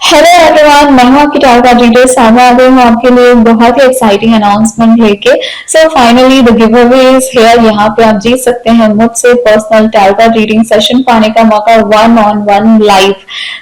Hello everyone, मैं हूं आपकी टावर का डिटेल सामने आ गई हूँ आपके लिए एक बहुत ही एक्साइटिंग अनाउंसमेंट लेके। So finally the give away is here. यहाँ पे आप जीत सकते हैं मुझसे पर्सनल टावर का रीडिंग सेशन पाने का मौका, 1-on-1 लाइव।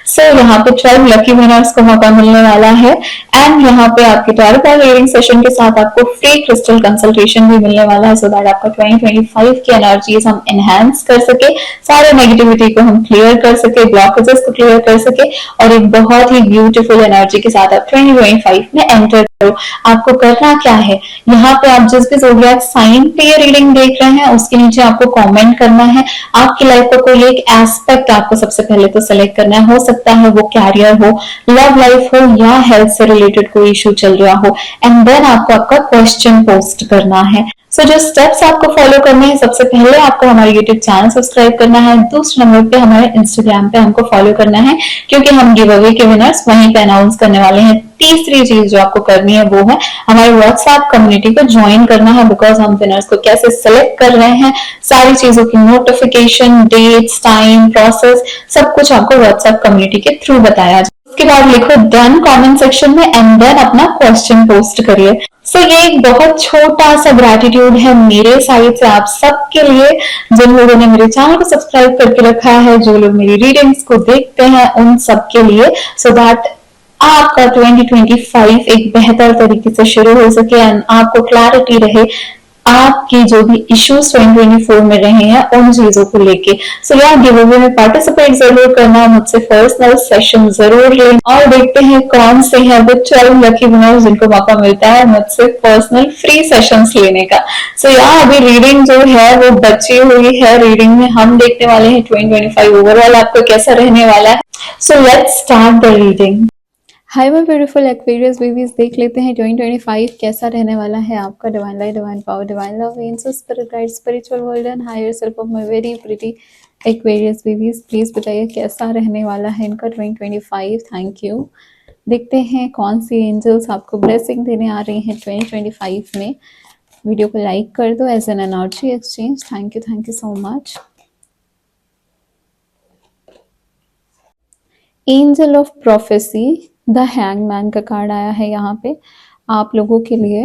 सो यहाँ पे 12 लकी विनर्स को मौका मिलने वाला है एंड यहाँ पे आपके टावर का रीडिंग सेशन के साथ आपको फ्री क्रिस्टल कंसल्टेशन भी मिलने वाला है, सो दैट आपका 2025 की एनर्जीज हम एनहांस कर सके, सारे नेगेटिविटी को हम क्लियर कर सके, ब्लॉकेजेस को क्लियर कर सके और एक बहुत ही ब्यूटीफुल एनर्जी के साथ आप 2025 में एंटर करो। आपको करना क्या है, यहाँ पे आप जिस भी ज़ोडिएक साइन पे ये रीडिंग देख रहे हैं उसके नीचे आपको कमेंट करना है। आपकी लाइफ का कोई एक एस्पेक्ट आपको सबसे पहले तो सेलेक्ट करना है। हो सकता है वो कैरियर हो, लव लाइफ हो या हेल्थ से रिलेटेड कोई इशू चल रहा हो, एंड देन आपको आपका क्वेश्चन पोस्ट करना है। सो जो स्टेप्स आपको फॉलो करने हैं, सबसे पहले आपको हमारे यूट्यूब चैनल सब्सक्राइब करना है, दूसरे नंबर पे हमारे इंस्टाग्राम पे हमको फॉलो करना है क्योंकि हम गिव अवे के विनर्स वहीं पे अनाउंस करने वाले हैं। तीसरी चीज जो आपको करनी है वो है हमारे व्हाट्सएप कम्युनिटी को ज्वाइन करना है, बिकॉज हम विनर्स को कैसे सिलेक्ट कर रहे हैं, सारी चीजों की नोटिफिकेशन, डेट्स, टाइम, प्रोसेस, सब कुछ आपको व्हाट्सएप कम्युनिटी के थ्रू बताया जाए। उसके बाद लिखो डन कमेंट सेक्शन में एंड देन अपना क्वेश्चन पोस्ट करिए। सो ये एक बहुत छोटा सा ग्रेटिट्यूड है मेरे साइड से आप सबके लिए, जिन लोगों ने मेरे चैनल को सब्सक्राइब करके रखा है, जो लोग मेरी रीडिंग्स को देखते हैं, उन सबके लिए, सो दैट आपका 2025 एक बेहतर तरीके से शुरू हो सके एंड आपको क्लैरिटी रहे आपकी जो भी इश्यूज 2024 में रहे हैं उन चीजों को लेके। सो यार गिव अवे में पार्टिसिपेट जरूर करना, मुझसे पर्सनल सेशन जरूर लेना और देखते हैं कौन से हैं वो 12 लकी विनर्स जिनको मौका मिलता है मुझसे पर्सनल फ्री सेशंस लेने का। सो यार अभी रीडिंग जो है वो बची हुई है, रीडिंग में हम देखने वाले हैं 2025 ओवरऑल आपको कैसा रहने वाला है। So let's start the reading. Hi my beautiful Aquarius babies, देख लेते हैं 2025 कैसा रहने वाला है आपका। Divine light, divine power, divine love, angels, spirit guide, spiritual world and higher self of my very pretty Aquarius babies, please बताइए कैसा रहने वाला है इनका 2025। Thank you. देखते हैं कौन सी एंजल्स आपको ब्लेसिंग देने आ रही हैं 2025 में। वीडियो को लाइक कर दो as an energy exchange. Thank you so much. Angel of prophecy, the hangman का कार्ड आया है यहाँ पे आप लोगों के लिए।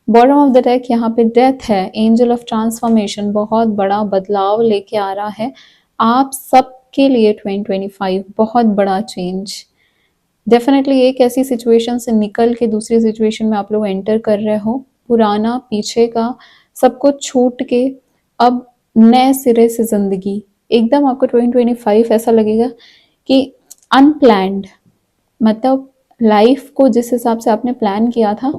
बॉटम ऑफ द डेक यहाँ पे डेथ है। एंजल ऑफ ट्रांसफॉर्मेशन, बहुत बड़ा बदलाव लेके आ रहा है आप सबके लिए 2025, बहुत बड़ा चेंज। डेफिनेटली एक ऐसी सिचुएशन से निकल के दूसरी सिचुएशन में आप लोग एंटर कर रहे हो। पुराना पीछे का सब कुछ छूट के अब नए सिरे से जिंदगी, एकदम आपको 2025 ऐसा लगेगा कि अनप्लैंड, मतलब लाइफ को जिस हिसाब से आपने प्लान किया था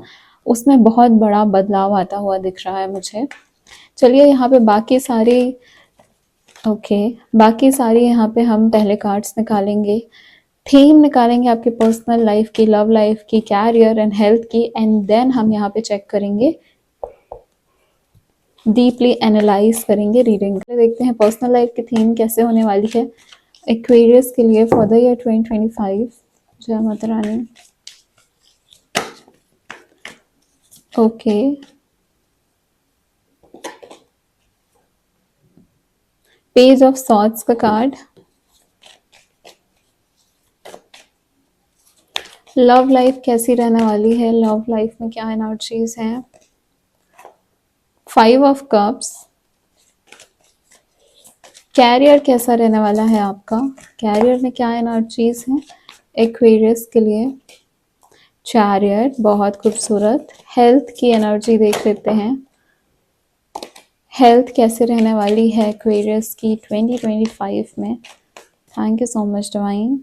उसमें बहुत बड़ा बदलाव आता हुआ दिख रहा है मुझे। चलिए यहाँ पे बाकी सारी यहाँ पे हम पहले कार्ड्स निकालेंगे, थीम निकालेंगे आपके पर्सनल लाइफ की, लव लाइफ की, कैरियर एंड हेल्थ की, एंड देन हम यहाँ पे चेक करेंगे, डीपली एनालाइज करेंगे रीडिंग। देखते हैं पर्सनल लाइफ की थीम कैसे होने वाली है एक्वेरियस के लिए फॉर द ईयर 2025। जय Mata Rani. Okay, page of swords का कार्ड, लव लाइफ कैसी रहने वाली है, लव लाइफ में क्या एनर्जीज हैं, 5 ऑफ कप्स, कैरियर कैसा रहने वाला है आपका, कैरियर में क्या एनर्जीज हैं एक्वेरियस के लिए, चैरियट, बहुत खूबसूरत। हेल्थ की एनर्जी देख लेते हैं, हेल्थ कैसे रहने वाली है एक्वेरियस की 2025 में। Thank you so much divine.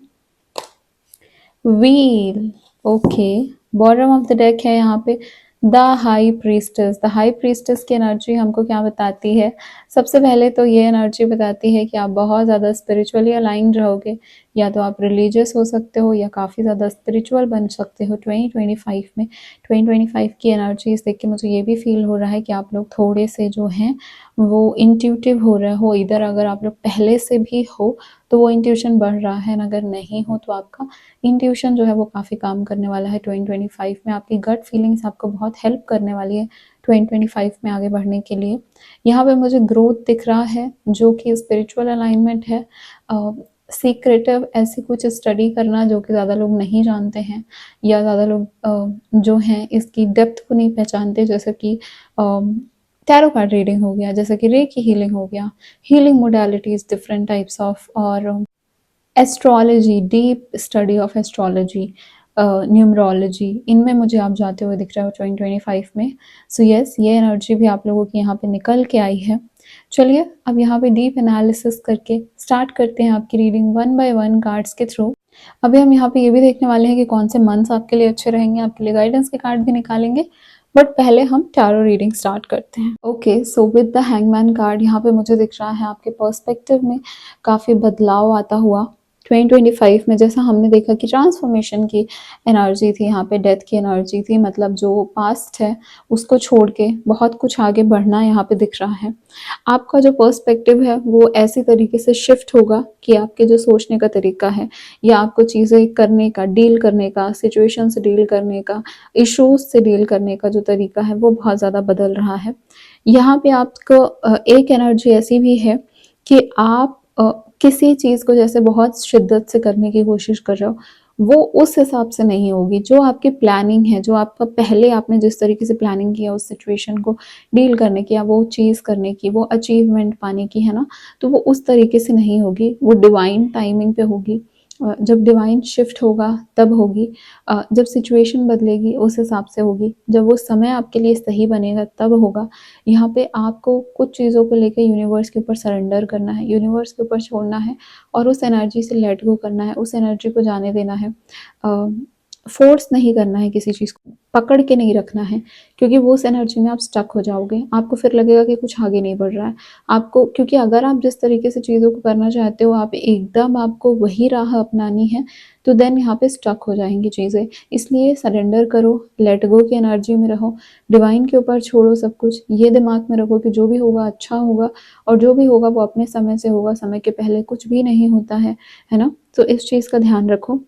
Wheel, okay, bottom of the deck है यहाँ पे the high priestess. The high priestess की एनर्जी हमको क्या बताती है, सबसे पहले तो ये एनर्जी बताती है कि आप बहुत ज़्यादा स्पिरिचुअली अलाइंड रहोगे, या तो आप रिलीजियस हो सकते हो या काफ़ी ज़्यादा स्पिरिचुअल बन सकते हो 2025 में। 2025 की एनर्जीज देख के मुझे ये भी फील हो रहा है कि आप लोग थोड़े से जो हैं वो इंट्यूटिव हो रहे हो, इधर अगर आप लोग पहले से भी हो तो वो इंट्यूशन बढ़ रहा है, अगर नहीं हो तो आपका इंट्यूशन जो है वो काफ़ी काम करने वाला है 2025 में। आपकी गट फीलिंग्स आपको बहुत हेल्प करने वाली है 2025 में आगे बढ़ने के लिए। यहाँ पे मुझे ग्रोथ दिख रहा है जो कि स्पिरिचुअल अलाइनमेंट है, सीक्रेटिव ऐसी कुछ स्टडी करना जो कि ज़्यादा लोग नहीं जानते हैं, या ज़्यादा लोग जो हैं इसकी डेप्थ को नहीं पहचानते, जैसे कि टैरो कार्ड रीडिंग हो गया, जैसे कि रेकी हीलिंग हो गया, healing modalities different types of, और astrology, deep study of astrology, numerology, इनमें मुझे आप जाते हुए दिख रहे हो 2025 में। सो यस, ये एनर्जी भी आप लोगों की यहाँ पे निकल के आई है। चलिए अब यहाँ पे डीप एनालिसिस करके स्टार्ट करते हैं आपकी reading one by one cards के थ्रू। अभी हम यहाँ पे ये भी देखने वाले हैं कि कौन से मंथ्स आपके लिए अच्छे रहेंगे, आपके लिए गाइडेंस के कार्ड भी निकालेंगे, बट पहले हम टैरो रीडिंग स्टार्ट करते हैं। Okay, so with the hangman card यहाँ पे मुझे दिख रहा है आपके पर्सपेक्टिव में काफ़ी बदलाव आता हुआ 2025 में। जैसा हमने देखा कि ट्रांसफॉर्मेशन की एनर्जी थी यहाँ पे, डेथ की एनर्जी थी, मतलब जो पास्ट है उसको छोड़ के बहुत कुछ आगे बढ़ना यहाँ पे दिख रहा है। आपका जो पर्सपेक्टिव है वो ऐसी तरीके से शिफ्ट होगा कि आपके जो सोचने का तरीका है, या आपको चीज़ें करने का, डील करने का, सिचुएशन से डील करने का, इश्यूज से डील करने का जो तरीका है वो बहुत ज़्यादा बदल रहा है। यहाँ पे आपको एक एनर्जी ऐसी भी है कि आप किसी चीज़ को जैसे बहुत शिद्दत से करने की कोशिश कर रहे हो, वो उस हिसाब से नहीं होगी। जो आपकी प्लानिंग है, जो आपका पहले आपने जिस तरीके से प्लानिंग किया उस सिचुएशन को डील करने की, या वो चीज़ करने की, वो अचीवमेंट पाने की, है ना, तो वो उस तरीके से नहीं होगी, वो डिवाइन टाइमिंग पे होगी। जब डिवाइन शिफ्ट होगा तब होगी, जब सिचुएशन बदलेगी उस हिसाब से होगी, जब वो समय आपके लिए सही बनेगा तब होगा। यहाँ पे आपको कुछ चीज़ों को लेके यूनिवर्स के ऊपर सरेंडर करना है, यूनिवर्स के ऊपर छोड़ना है, और उस एनर्जी से लेट गो करना है, उस एनर्जी को जाने देना है। फोर्स नहीं करना है, किसी चीज़ को पकड़ के नहीं रखना है, क्योंकि वो उस एनर्जी में आप स्टक हो जाओगे। आपको फिर लगेगा कि कुछ आगे नहीं बढ़ रहा है आपको, क्योंकि अगर आप जिस तरीके से चीज़ों को करना चाहते हो, आप एकदम आपको वही राह अपनानी है, तो देन यहाँ पे स्टक हो जाएंगी चीज़ें। इसलिए सरेंडर करो, लेट गो की एनर्जी में रहो, डिवाइन के ऊपर छोड़ो सब कुछ। ये दिमाग में रखो कि जो भी होगा अच्छा होगा, और जो भी होगा वो अपने समय से होगा, समय के पहले कुछ भी नहीं होता है ना। तो इस चीज़ का ध्यान रखो।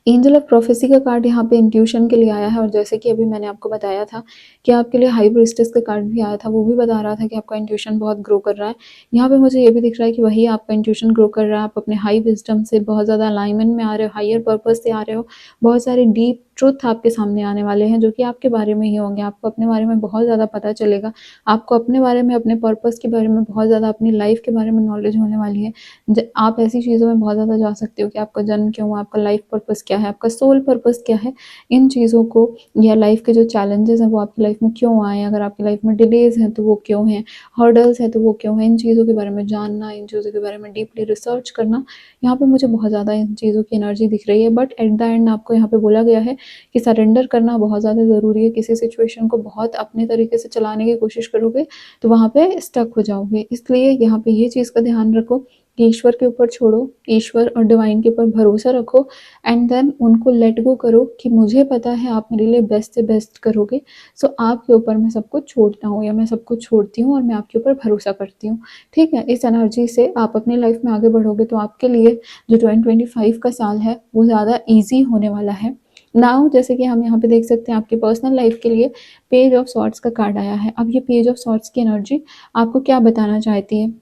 एंजल ऑफ प्रोफेसी का कार्ड यहाँ पे इंट्यूशन के लिए आया है, और जैसे कि अभी मैंने आपको बताया था कि आपके लिए हाई प्रीस्टेस का कार्ड भी आया था, वो भी बता रहा था कि आपका इंट्यूशन बहुत ग्रो कर रहा है। यहाँ पे मुझे ये भी दिख रहा है कि वही आपका इंट्यूशन ग्रो कर रहा है, आप अपने हाई विजडम से बहुत ज़्यादा अलाइनमेंट में आ रहे हो, हायर पर्पस से आ रहे हो। बहुत सारे डीप ट्रुथ आपके सामने आने वाले हैं जो कि आपके बारे में ही होंगे। आपको अपने बारे में बहुत ज़्यादा पता चलेगा, आपको अपने बारे में, अपने पर्पस के बारे में बहुत ज़्यादा, अपनी लाइफ के बारे में नॉलेज होने वाली है। आप ऐसी चीज़ों में बहुत ज़्यादा जा सकते हो कि आपका जन्म क्यों हुआ, आपका लाइफ पर्पस क्या है, आपका सोल पर्पस क्या है, इन चीज़ों को, या लाइफ के जो चैलेंजेस हैं वो आपकी लाइफ में क्यों आए, अगर आपकी लाइफ में डिलेज हैं तो वो क्यों हैं, हर्डल्स हैं तो वो क्यों हैं, इन चीज़ों के बारे में जानना, इन चीज़ों के बारे में डीपली रिसर्च करना। यहाँ पे मुझे बहुत ज़्यादा इन चीज़ों की एनर्जी दिख रही है, बट एट द एंड आपको यहाँ पे बोला गया है कि सरेंडर करना बहुत ज़्यादा ज़रूरी है। किसी सिचुएशन को बहुत अपने तरीके से चलाने की कोशिश करोगे तो वहाँ पे स्टक हो जाओगे। इसलिए यहाँ पे ये चीज़ का ध्यान रखो कि ईश्वर के ऊपर छोड़ो, ईश्वर और डिवाइन के ऊपर भरोसा रखो, एंड देन उनको लेट गो करो कि मुझे पता है आप मेरे लिए बेस्ट से बेस्ट करोगे। सो आपके ऊपर मैं सब कुछ छोड़ता हूँ, या मैं सब कुछ छोड़ती हूँ, और मैं आपके ऊपर भरोसा करती हूँ। ठीक है, इस एनर्जी से आप अपनी लाइफ में आगे बढ़ोगे तो आपके लिए जो 2025 का साल है वो ज़्यादा ईजी होने वाला है। नाउ जैसे कि हम यहाँ पे देख सकते हैं आपकी पर्सनल लाइफ के लिए पेज ऑफ सॉर्ड्स का कार्ड आया है। अब ये पेज ऑफ सॉर्ड्स की एनर्जी आपको क्या बताना चाहती है?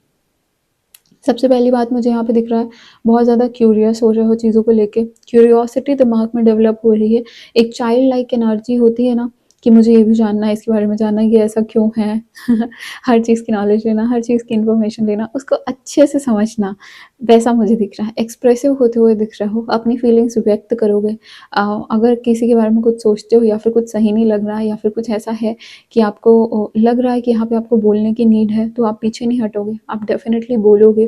सबसे पहली बात मुझे यहाँ पे दिख रहा है, बहुत ज़्यादा क्यूरियस हो रहे हो चीज़ों को लेके, क्यूरियोसिटी दिमाग में डेवलप हो रही है। एक चाइल्ड लाइक एनर्जी होती है ना, कि मुझे ये भी जानना है, इसके बारे में जानना है, ये ऐसा क्यों है हर चीज़ की नॉलेज लेना, हर चीज़ की इन्फॉर्मेशन लेना, उसको अच्छे से समझना, वैसा मुझे दिख रहा है। एक्सप्रेसिव होते हुए दिख रहे हो, अपनी फीलिंग्स व्यक्त करोगे। अगर किसी के बारे में कुछ सोचते हो, या फिर कुछ सही नहीं लग रहा है, या फिर कुछ ऐसा है कि आपको लग रहा है कि यहाँ पे आपको बोलने की नीड है, तो आप पीछे नहीं हटोगे, आप डेफिनेटली बोलोगे,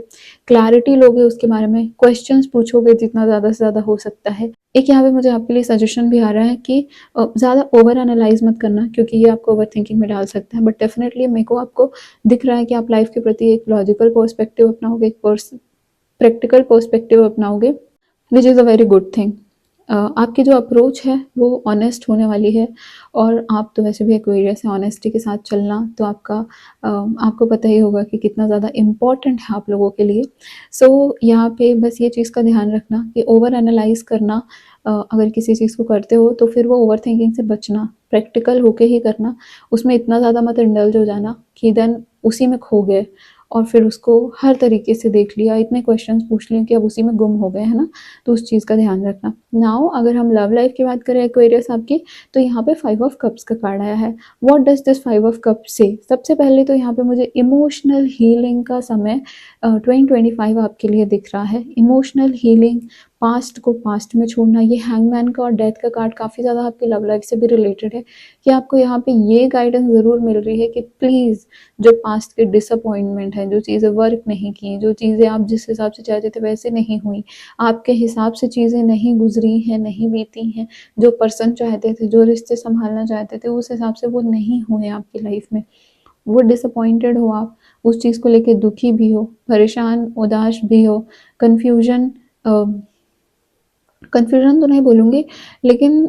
क्लैरिटी लोगे उसके बारे में, क्वेश्चंस पूछोगे जितना ज़्यादा से ज़्यादा हो सकता है। एक यहाँ पे मुझे आपके लिए सजेशन भी आ रहा है कि ज़्यादा ओवर एनालाइज मत करना, क्योंकि ये आपको ओवर थिंकिंग में डाल सकता है। बट डेफिनेटली मेरे को आपको दिख रहा है कि आप लाइफ के प्रति एक लॉजिकल पर्सपेक्टिव अपनाओगे, एक प्रैक्टिकल पर्सपेक्टिव अपनाओगे, which is a very good thing. आपकी जो अप्रोच है वो ऑनेस्ट होने वाली है, और आप तो वैसे भी एक्वेरियस है, ऑनेस्टी के साथ चलना तो आपको पता ही होगा कि कितना ज़्यादा इम्पॉर्टेंट है आप लोगों के लिए। सो यहाँ पे बस ये चीज़ का ध्यान रखना कि ओवर एनालाइज करना, अगर किसी चीज़ को करते हो तो फिर वो ओवर थिंकिंग से बचना, प्रैक्टिकल होके ही करना, उसमें इतना ज़्यादा मत इंडल्ज हो जाना कि देन उसी में खो गए और फिर उसको हर तरीके से देख लिया, इतने क्वेश्चंस पूछ लिए कि अब उसी में गुम हो गए, है ना? तो उस चीज़ का ध्यान रखना। नाउ अगर हम लव लाइफ की बात करें एक्वेरियस आपकी, तो यहाँ पे 5 ऑफ कप्स का कार्ड आया है। What does this 5 of cups से? सबसे पहले तो यहाँ पे मुझे इमोशनल हीलिंग का समय 2025 आपके लिए दिख रहा है। इमोशनल हीलिंग, पास्ट को पास्ट में छोड़ना, ये हैंगमैन का और डेथ का कार्ड काफ़ी ज़्यादा आपकी लव लाइफ से भी रिलेटेड है कि आपको यहाँ पे ये गाइडेंस ज़रूर मिल रही है कि प्लीज़ जो पास्ट के डिसअपॉइंटमेंट है, जो चीज़ें वर्क नहीं की, जो चीज़ें आप जिस हिसाब से चाहते थे वैसे नहीं हुई, आपके हिसाब से चीज़ें नहीं गुजरी हैं, नहीं बीती हैं, जो पर्सन चाहते थे, जो रिश्ते संभालना चाहते थे उस हिसाब से वो नहीं हुए आपकी लाइफ में। वो डिसअपॉइंटेड हो आप, उस चीज़ को लेके दुखी भी हो, परेशान उदास भी हो, कन्फ्यूजन कन्फ्यूजन तो नहीं बोलूँगी, लेकिन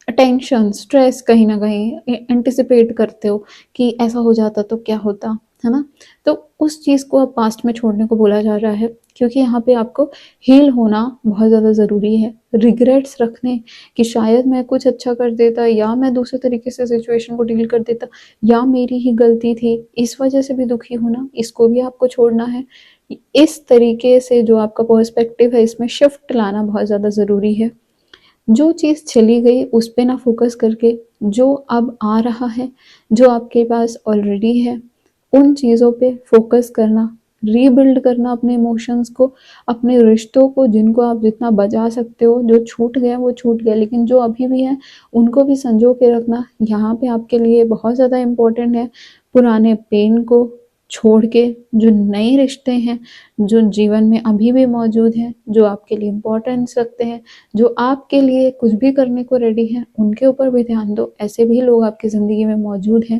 टेंशन, स्ट्रेस कहीं न कहीं एंटिसिपेट करते हो कि ऐसा हो जाता तो क्या होता, है ना? तो उस चीज़ को अब पास्ट में छोड़ने को बोला जा रहा है, क्योंकि यहाँ पे आपको हील होना बहुत ज़्यादा ज़रूरी है। रिग्रेट्स रखने कि शायद मैं कुछ अच्छा कर देता, या मैं दूसरे तरीके से सिचुएशन को डील कर देता, या मेरी ही गलती थी, इस वजह से भी दुखी होना, इसको भी आपको छोड़ना है। इस तरीके से जो आपका पर्सपेक्टिव है, इसमें शिफ्ट लाना बहुत ज़्यादा ज़रूरी है। जो चीज़ चली गई उस पे ना फ़ोकस करके, जो अब आ रहा है, जो आपके पास ऑलरेडी है, उन चीज़ों पे फ़ोकस करना, रीबिल्ड करना अपने इमोशंस को, अपने रिश्तों को, जिनको आप जितना बचा सकते हो। जो छूट गया वो छूट गया, लेकिन जो अभी भी हैं उनको भी सँजो के रखना यहाँ पे आपके लिए बहुत ज़्यादा इम्पोर्टेंट है। पुराने पेन को छोड़ के जो नए रिश्ते हैं, जो जीवन में अभी भी मौजूद हैं, जो आपके लिए इम्पोर्टेंस रखते हैं, जो आपके लिए कुछ भी करने को रेडी हैं, उनके ऊपर भी ध्यान दो। ऐसे भी लोग आपकी ज़िंदगी में मौजूद हैं।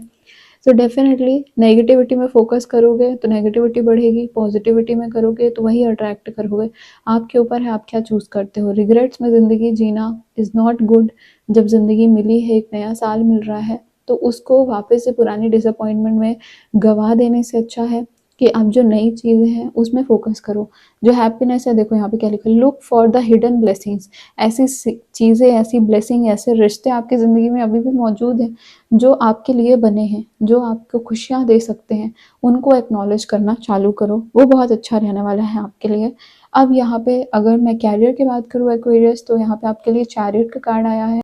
सो डेफिनेटली नेगेटिविटी में फोकस करोगे तो नेगेटिविटी बढ़ेगी, पॉजिटिविटी में करोगे तो वही अट्रैक्ट करोगे। आपके ऊपर है आप क्या चूज़ करते हो। रिग्रेट्स में ज़िंदगी जीना इज़ नॉट गुड। जब ज़िंदगी मिली है, एक नया साल मिल रहा है, तो उसको वापस से पुरानी डिसअपॉइंटमेंट में गवा देने से अच्छा है कि आप जो नई चीज़ें हैं उसमें फोकस करो। जो हैप्पीनेस है, देखो यहाँ पे क्या लिखा है, look for the hidden blessings. ऐसी चीज़ें, ऐसी ब्लेसिंग, ऐसे रिश्ते आपकी ज़िंदगी में अभी भी मौजूद हैं जो आपके लिए बने हैं, जो आपको खुशियाँ दे सकते हैं, उनको एक्नॉलेज करना चालू करो। वो बहुत अच्छा रहने वाला है आपके लिए। अब यहाँ पे अगर मैं कैरियर की बात करूँ एक्वेरियस, तो यहाँ पे आपके लिए चैरियट का कार्ड आया है।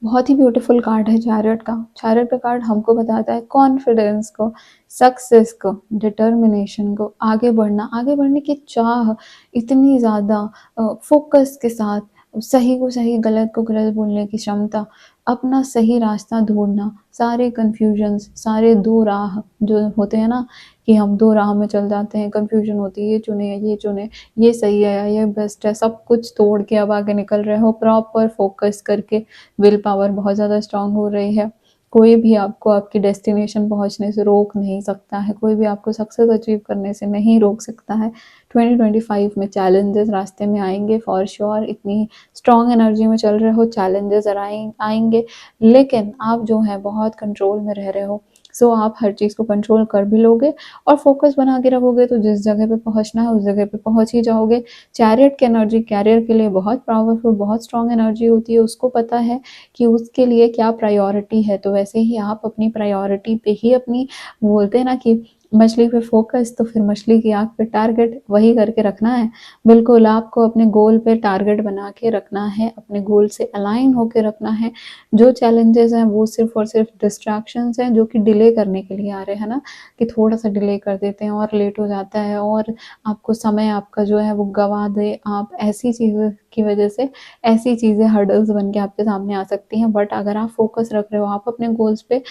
बहुत ही ब्यूटीफुल कार्ड है चैरियट का। चैरियट का कार्ड हमको बताता है कॉन्फिडेंस को, सक्सेस को, डिटर्मिनेशन को, आगे बढ़ने की चाह, इतनी ज़्यादा फोकस के साथ, सही को सही, गलत को गलत बोलने की क्षमता, अपना सही रास्ता ढूंढना, सारे कन्फ्यूजन्स, सारे दो राह जो होते हैं ना, कि हम दो राह में चल जाते हैं, कन्फ्यूजन होती है, ये चुने या ये चुने, ये सही है या ये बेस्ट है, सब कुछ तोड़ के अब आगे निकल रहे हो प्रॉपर फोकस करके। विल पावर बहुत ज़्यादा स्ट्रांग हो रही है। कोई भी आपको आपकी डेस्टिनेशन पहुंचने से रोक नहीं सकता है, कोई भी आपको सक्सेस अचीव करने से नहीं रोक सकता है। 2025 में चैलेंजेस रास्ते में आएंगे फॉर श्योर। इतनी स्ट्रांग एनर्जी में चल रहे हो, चैलेंजेस आएंगे, लेकिन आप जो है बहुत कंट्रोल में रह रहे हो। सो आप हर चीज़ को कंट्रोल कर भी लोगे और फोकस बना के रखोगे, तो जिस जगह पे पहुंचना है उस जगह पे पहुंच ही जाओगे। चैरियट की एनर्जी कैरियर के लिए बहुत पावरफुल, बहुत स्ट्रांग एनर्जी होती है। उसको पता है कि उसके लिए क्या प्रायोरिटी है, तो वैसे ही आप अपनी प्रायोरिटी पे ही अपनी, बोलते हैं ना कि मछली पे फोकस, तो फिर मछली की आँख पे टारगेट, वही करके रखना है। बिल्कुल आपको अपने गोल पे टारगेट बना के रखना है, अपने गोल से अलाइन होके रखना है। जो चैलेंजेस हैं वो सिर्फ और सिर्फ डिस्ट्रैक्शंस हैं, जो कि डिले करने के लिए आ रहे हैं ना, कि थोड़ा सा डिले कर देते हैं और लेट हो जाता है और आपको समय आपका जो है वो गवा दे। आप ऐसी चीज़ों की वजह से ऐसी चीज़ें हर्डल्स बन के आपके सामने आ सकती हैं। बट अगर आप फोकस रख रहे हो, आप अपने गोल्स पे,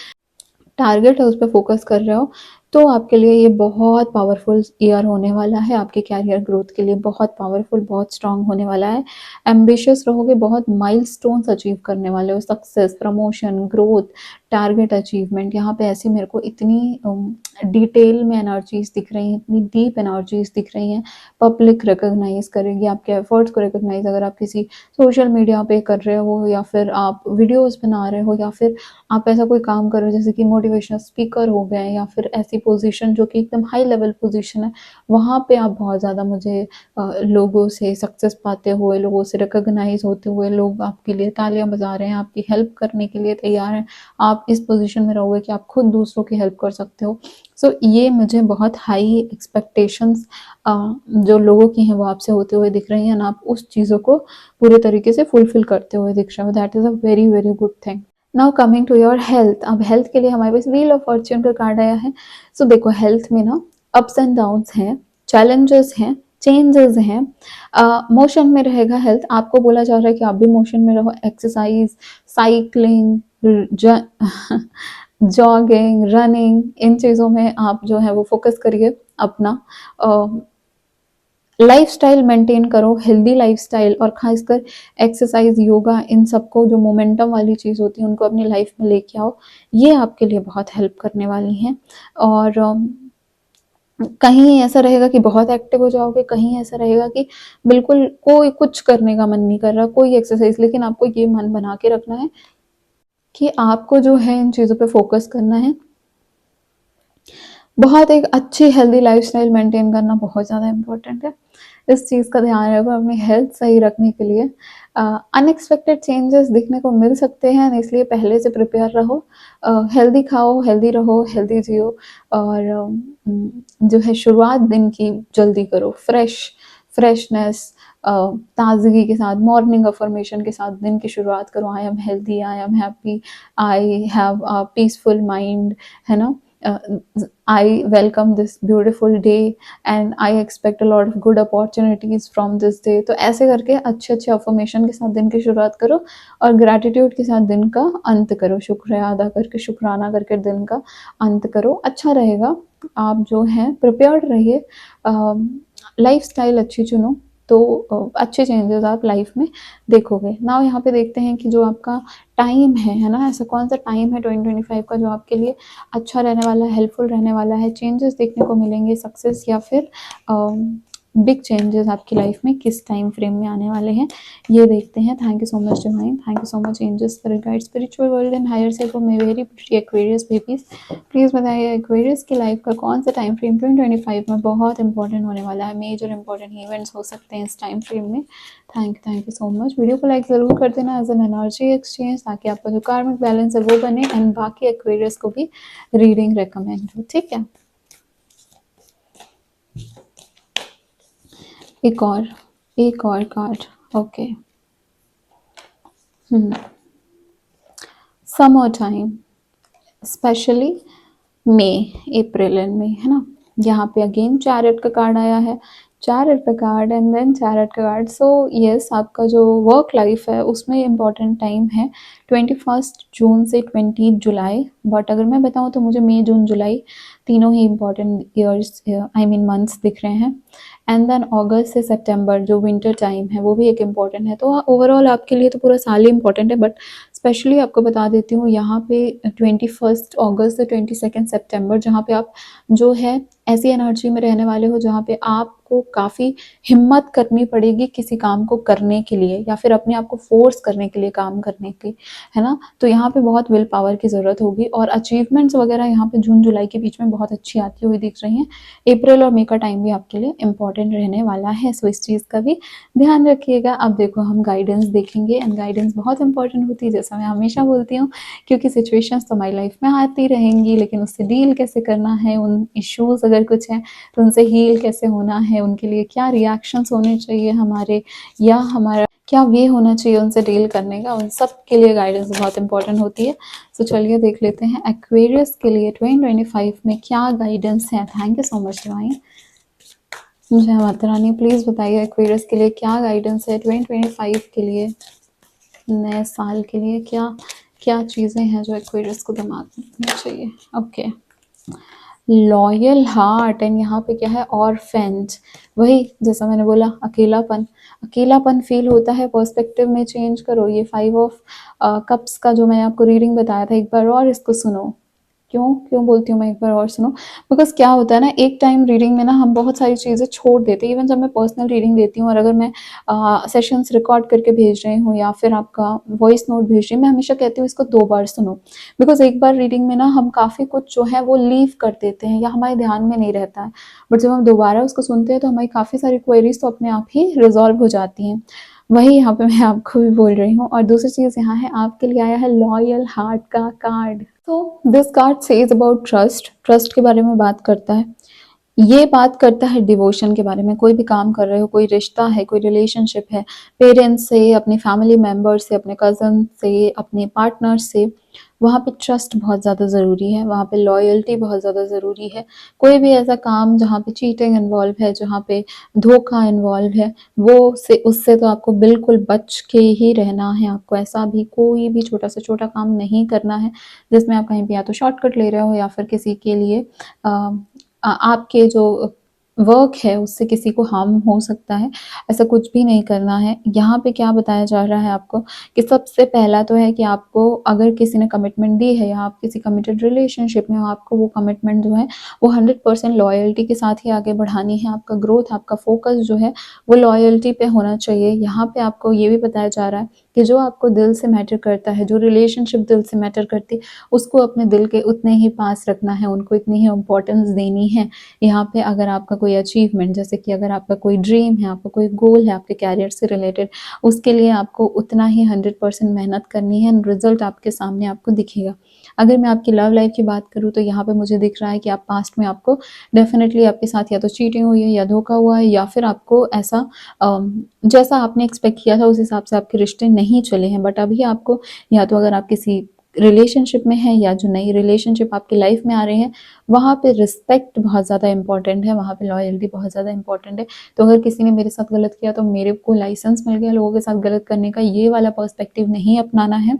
टारगेट है उस पे फोकस कर रहे हो, तो आपके लिए ये बहुत पावरफुल ईयर होने वाला है। आपके कैरियर ग्रोथ के लिए बहुत पावरफुल, बहुत स्ट्रांग होने वाला है। एम्बिशियस रहोगे, बहुत माइलस्टोन्स अचीव करने वाले हो, success, promotion, growth, target achievement. यहाँ पे ऐसी मेरे को इतनी डिटेल में एनर्जीज दिख रही हैं, इतनी डीप एनर्जीज दिख रही हैं। पब्लिक रिकॉग्नाइज करेगी आपके एफर्ट्स को, रिकॉग्नाइज अगर आप किसी सोशल मीडिया पे कर रहे हो, या फिर आप वीडियोस बना रहे हो, या फिर आप ऐसा कोई काम कर रहे हो जैसे कि मोटिवेशनल स्पीकर हो गए, या फिर ऐसी पोजीशन जो कि एकदम हाई लेवल पोजीशन है, वहाँ पे आप बहुत ज़्यादा मुझे लोगों से सक्सेस पाते हुए, लोगों से रिकॉग्नाइज होते हुए, लोग आपके लिए तालियां बजा रहे हैं, आपकी हेल्प करने के लिए तैयार हैं, आप आप इस पोजीशन में रहोगे कि आप खुद दूसरों की हेल्प कर सकते हो। सो ये मुझे बहुत हाई एक्सपेक्टेशंस जो लोगों की हैं वो आपसे होते हुए दिख रही हैं, और आप उस चीज़ों को पूरे तरीके से फुलफिल करते हुए दिख रहे हो। That is a very very good thing. Now coming to your health. अब हेल्थ के लिए हमारे पास व्हील ऑफ फॉर्च्यून का कार्ड आया है। सो देखो, हेल्थ में ना अप्स एंड डाउन्स हैं, चैलेंजेस हैं, चेंजेस हैं। मोशन में रहेगा हेल्थ। आपको बोला जा रहा है कि आप भी मोशन में रहो, एक्सरसाइज, साइकिलिंग, जॉगिंग, रनिंग, इन चीज़ों में आप जो है वो फोकस करिए अपना। लाइफस्टाइल मेंटेन करो, हेल्दी लाइफस्टाइल, और खासकर एक्सरसाइज, योगा, इन सबको जो मोमेंटम वाली चीज़ होती है उनको अपनी लाइफ में लेके आओ। ये आपके लिए बहुत हेल्प करने वाली हैं। और कहीं ऐसा रहेगा कि बहुत एक्टिव हो जाओगे, कहीं ऐसा रहेगा कि बिल्कुल कोई कुछ करने का मन नहीं कर रहा, कोई एक्सरसाइज। लेकिन आपको ये मन बना के रखना है कि आपको जो है इन चीज़ों पे फोकस करना है। बहुत एक अच्छी हेल्दी लाइफस्टाइल मेंटेन करना बहुत ज़्यादा इम्पोर्टेंट है। इस चीज़ का ध्यान रखो अपनी हेल्थ सही रखने के लिए। अनएक्सपेक्टेड चेंजेस दिखने को मिल सकते हैं, इसलिए पहले से प्रिपेयर रहो। हेल्दी खाओ, हेल्दी रहो, हेल्दी जियो, और जो है शुरुआत दिन की जल्दी करो, फ्रेशनेस, ताजगी के साथ, मॉर्निंग अफर्मेशन के साथ दिन की शुरुआत करो। I am healthy, I am happy, I have a peaceful mind, है ना। I welcome this beautiful day and I expect a lot of good opportunities from this day। तो ऐसे करके अच्छे अच्छे अफर्मेशन के साथ दिन की शुरुआत करो, और ग्रैटिट्यूड के साथ दिन का अंत करो। शुक्रिया अदा करके, शुक्राना करके दिन का अंत करो। अच्छा रहेगा। आप जो हैं प्रिपेयर्ड रहिए, लाइफस्टाइल अच्छी चुनो, तो अच्छे चेंजेस आप लाइफ में देखोगे। नाउ यहाँ पे देखते हैं कि जो आपका टाइम है ना, ऐसा कौन सा टाइम है 2025 का जो आपके लिए अच्छा रहने वाला है, हेल्पफुल रहने वाला है, चेंजेस देखने को मिलेंगे, सक्सेस या फिर बिग चेंजेस आपकी लाइफ में किस टाइम फ्रेम में आने वाले हैं, ये देखते हैं। Thank you so much divine, thank you so much angels, spirit guide, spiritual world and higher self of my very pretty Aquarius babies. Please बताइए एक्वेरियस की लाइफ का कौन सा टाइम फ्रेम 2025 में बहुत इंपॉर्टेंट होने वाला है। मेजर इंपॉर्टेंट इवेंट्स हो सकते हैं इस टाइम फ्रेम में। Thank you so much. Video को लाइक ज़रूर कर देना एज एन एनर्जी एक्सचेंज, ताकि आपका जो कार्मिक बैलेंस है वो बने, एंड बाकी एक्वेरियस को भी रीडिंग रेकमेंड हो, ठीक है। एक और card, okay. Summer time, specially May, April and May, है ना। यहाँ पे अगेन चैरियट का कार्ड आया है, चैरियट का कार्ड एंड देन चैरियट का कार्ड। सो यस, आपका जो वर्क लाइफ है उसमें इम्पॉर्टेंट टाइम है 21 जून से 20 जुलाई। बट अगर मैं बताऊँ तो मुझे मई, जून, जुलाई तीनों ही important years, I mean months दिख रहे हैं। एंड देन अगस्त से सितंबर जो विंटर टाइम है वो भी एक इम्पॉर्टेंट है। तो ओवरऑल आपके लिए तो पूरा साल ही इम्पॉर्टेंट है, बट स्पेशली आपको बता देती हूँ यहाँ पे 21 अगस्त से 22 सितंबर, जहाँ पे आप जो है ऐसी एनर्जी में रहने वाले हो जहाँ पे आपको काफ़ी हिम्मत करनी पड़ेगी किसी काम को करने के लिए, या फिर अपने आप को फोर्स करने के लिए काम करने की, है ना। तो यहाँ पे बहुत विल पावर की ज़रूरत होगी, और अचीवमेंट्स वगैरह यहाँ पे जून जुलाई के बीच में बहुत अच्छी आती हुई दिख रही हैं। अप्रैल और मई का टाइम भी आपके लिए इम्पॉर्टेंट रहने वाला है, सो इस चीज़ का भी ध्यान रखिएगा। अब देखो हम गाइडेंस देखेंगे, एंड गाइडेंस बहुत इंपॉर्टेंट होती है, जैसा मैं हमेशा बोलती हूँ, क्योंकि सिचुएशंस तो हमारी लाइफ में आती रहेंगी, लेकिन उससे डील कैसे करना है, उन इश्यूज अगर कुछ हैं तो उनसे हील कैसे होना है, उनके लिए क्या रिएक्शंस होने चाहिए हमारे, या हमारा क्या वे होना चाहिए उनसे डील करने का, उन सब के लिए गाइडेंस बहुत इंपॉर्टेंट होती है। तो चलिए देख लेते हैं एक्वेरियस के लिए 2025 में क्या गाइडेंस है। Thank you so much divine. जय माता रानी, प्लीज़ बताइए एक्वेरियस के लिए क्या गाइडेंस है 2025 के लिए, नए साल के लिए क्या क्या चीज़ें हैं जो एक्वेरियस को दिमाग में रखनी चाहिए। ओके, लॉयल हार्ट, एंड यहाँ पे क्या है, ऑर्फेंज। वही जैसा मैंने बोला, अकेलापन, अकेलापन फील होता है, पर्सपेक्टिव में चेंज करो। ये 5 ऑफ कप्स का जो मैंने आपको रीडिंग बताया था, एक बार और इसको सुनो। क्यों बोलती हूँ मैं एक बार और सुनो, बिकॉज क्या होता है ना, एक टाइम रीडिंग में ना हम बहुत सारी चीज़ें छोड़ देते हैं। इवन जब मैं पर्सनल रीडिंग देती हूँ, और अगर मैं सेशंस रिकॉर्ड करके भेज रही हूँ या फिर आपका वॉइस नोट भेज रही हूँ, मैं हमेशा कहती हूँ इसको 2 बार सुनो। बिकॉज एक बार रीडिंग में ना हम काफ़ी कुछ जो है वो लीव कर देते हैं, या हमारे ध्यान में नहीं रहता है, बट जब हम दोबारा उसको सुनते हैं तो हमारी काफ़ी सारी क्वेरीज तो अपने आप ही रिजॉल्व हो जाती हैं। वही यहाँ पे मैं आपको भी बोल रही हूँ। और दूसरी चीज़ यहाँ है, आपके लिए आया है लॉयल हार्ट का कार्ड। तो this card says about trust, trust के बारे में बात करता है। ये बात करता है डिवोशन के बारे में। कोई भी काम कर रहे हो, कोई रिश्ता है, कोई रिलेशनशिप है, पेरेंट्स से, अपने फैमिली मेंबर से, अपने कज़न से, अपने पार्टनर से, वहाँ पे ट्रस्ट बहुत ज़्यादा ज़रूरी है, वहाँ पे लॉयल्टी बहुत ज़्यादा ज़रूरी है। कोई भी ऐसा काम जहाँ पे चीटिंग इन्वॉल्व है, जहाँ पे धोखा इन्वॉल्व है, वो से उससे तो आपको बिल्कुल बच के ही रहना है। आपको ऐसा भी कोई भी छोटा से छोटा काम नहीं करना है जिसमें आप कहीं भी या तो शॉर्टकट ले रहे हो या फिर किसी के लिए आपके जो वर्क है उससे किसी को हार्म हो सकता है, ऐसा कुछ भी नहीं करना है। यहाँ पे क्या बताया जा रहा है आपको कि सबसे पहला तो है कि आपको अगर किसी ने कमिटमेंट दी है या आप किसी कमिटेड रिलेशनशिप में हो, आपको वो कमिटमेंट जो है वो 100% लॉयल्टी के साथ ही आगे बढ़ानी है। आपका ग्रोथ, आपका फोकस जो है वो लॉयल्टी पे होना चाहिए। यहाँ पे आपको ये भी बताया जा रहा है कि जो आपको दिल से मैटर करता है, जो रिलेशनशिप दिल से मैटर करती है, उसको अपने दिल के उतने ही पास रखना है, उनको इतनी ही इम्पोर्टेंस देनी है। यहाँ पे अगर आपका कोई अचीवमेंट, जैसे कि अगर आपका कोई ड्रीम है, आपका कोई गोल है आपके कैरियर से रिलेटेड, उसके लिए आपको उतना ही 100% मेहनत करनी है एंड रिजल्ट आपके सामने आपको दिखेगा। अगर मैं आपकी लव लाइफ की बात करूँ तो यहाँ पे मुझे दिख रहा है कि आप पास्ट में आपको डेफिनेटली आपके साथ या तो चीटिंग हुई है या धोखा हुआ है या फिर आपको ऐसा जैसा आपने एक्सपेक्ट किया था उस हिसाब से आपके रिश्ते नहीं चले हैं। बट अभी आपको या तो अगर आप किसी रिलेशनशिप में हैं या जो नई रिलेशनशिप आपकी लाइफ में आ रहे हैं, वहाँ पे रिस्पेक्ट बहुत ज़्यादा इंपॉर्टेंट है, वहाँ पे लॉयल्टी बहुत ज़्यादा इंपॉर्टेंट है। तो अगर किसी ने मेरे साथ गलत किया तो मेरे को लाइसेंस मिल गया लोगों के साथ गलत करने का, ये वाला पर्सपेक्टिव नहीं अपनाना है।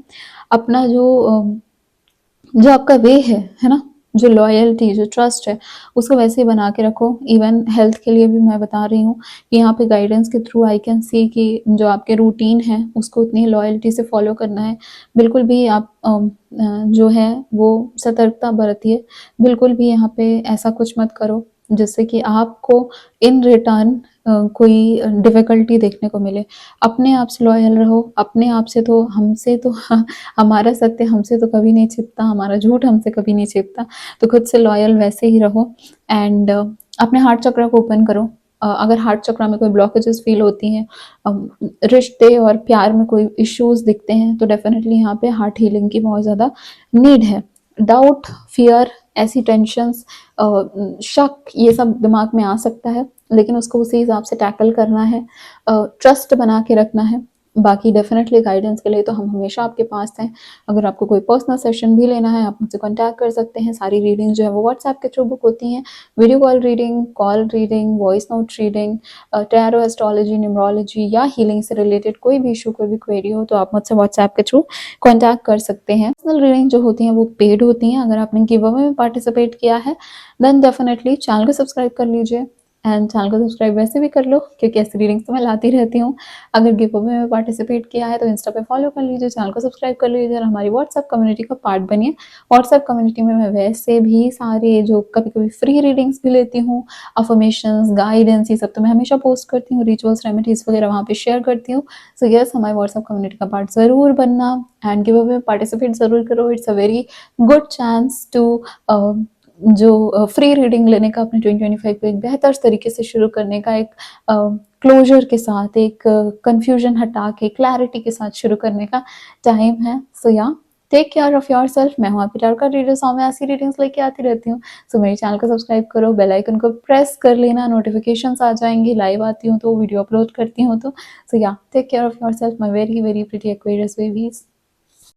अपना जो आपका वे है ना? जो लॉयल्टी, जो ट्रस्ट है, उसको वैसे ही बना के रखो। इवन हेल्थ के लिए भी मैं बता रही हूँ कि यहाँ पे गाइडेंस के थ्रू आई कैन सी कि जो आपके रूटीन है, उसको उतनी लॉयल्टी से फॉलो करना है। बिल्कुल भी आप जो है वो सतर्कता बरतिए। बिल्कुल भी यहाँ पे ऐसा कुछ मत करो जिससे कि आपको इन रिटर्न कोई डिफ़िकल्टी देखने को मिले। अपने आप से लॉयल रहो, अपने आप से तो हमसे तो हमारा सत्य हमसे तो कभी नहीं छिपता, हमारा झूठ हमसे कभी नहीं छिपता। तो खुद से लॉयल वैसे ही रहो एंड अपने हार्ट चक्र को ओपन करो। अगर हार्ट चक्र में कोई ब्लॉकेजेस फील होती हैं, रिश्ते और प्यार में कोई इश्यूज दिखते हैं, तो डेफिनेटली यहाँ पे हार्ट हीलिंग की बहुत ज़्यादा नीड है। डाउट, फियर, ऐसी टेंशन्स, शक, ये सब दिमाग में आ सकता है, लेकिन उसको उसी हिसाब से टैकल करना है, ट्रस्ट बना के रखना है। बाकी डेफिनेटली गाइडेंस के लिए तो हम हमेशा आपके पास हैं। अगर आपको कोई पर्सनल सेशन भी लेना है, आप मुझसे कॉन्टैक्ट कर सकते हैं। सारी रीडिंग जो है वो व्हाट्सएप के थ्रू बुक होती हैं। Video call reading, voice note reading, tarot, astrology, numerology या हीलिंग से रिलेटेड कोई भी इशू, कोई भी क्वेरी हो तो आप मुझसे व्हाट्सएप के थ्रू कॉन्टैक्ट कर सकते हैं। पर्सनल रीडिंग जो होती हैं वो पेड होती हैं। अगर आपने गिव अवे में पार्टिसिपेट किया है देन डेफिनेटली चैनल को सब्सक्राइब कर लीजिए एंड चैनल को सब्सक्राइब वैसे भी कर लो क्योंकि ऐसी रीडिंग्स तो मैं लाती रहती हूँ। अगर गिव अवे में पार्टिसिपेट किया है तो इंस्टा पे फॉलो कर लीजिए, चैनल को सब्सक्राइब कर लीजिए और हमारी व्हाट्सएप कम्युनिटी का पार्ट बनिए। व्हाट्सएप कम्युनिटी में मैं वैसे भी सारे जो कभी-कभी फ्री रीडिंग्स भी लेती हूँ, अफर्मेशंस, गाइडेंस, ये सब तो मैं हमेशा पोस्ट करती हूँ, रिचुअल्स, रेमेडीज वगैरह वहाँ पे शेयर करती हूँ। सो यस, हमारे व्हाट्सएप कम्युनिटी का पार्ट ज़रूर बनना एंड गिव अवे में पार्टिसिपेट ज़रूर करो। It's a very good chance to जो फ्री रीडिंग लेने का अपने 2025 को एक बेहतर तरीके से शुरू करने का, एक क्लोजर के साथ, एक कंफ्यूजन हटा के क्लैरिटी के साथ शुरू करने का टाइम है। So yeah take care of yourself. मैं हूँ आपकी टारगेट का रीडर, सो मैं ऐसी रीडिंग्स लेके आती रहती हूँ। सो मेरे चैनल को सब्सक्राइब करो, बेल आइकन को प्रेस कर लेना, नोटिफिकेशंस आ जाएंगी, लाइव आती हूँ तो वीडियो अपलोड करती हूँ तो। So yeah take care of yourself my very very pretty Aquarius babies.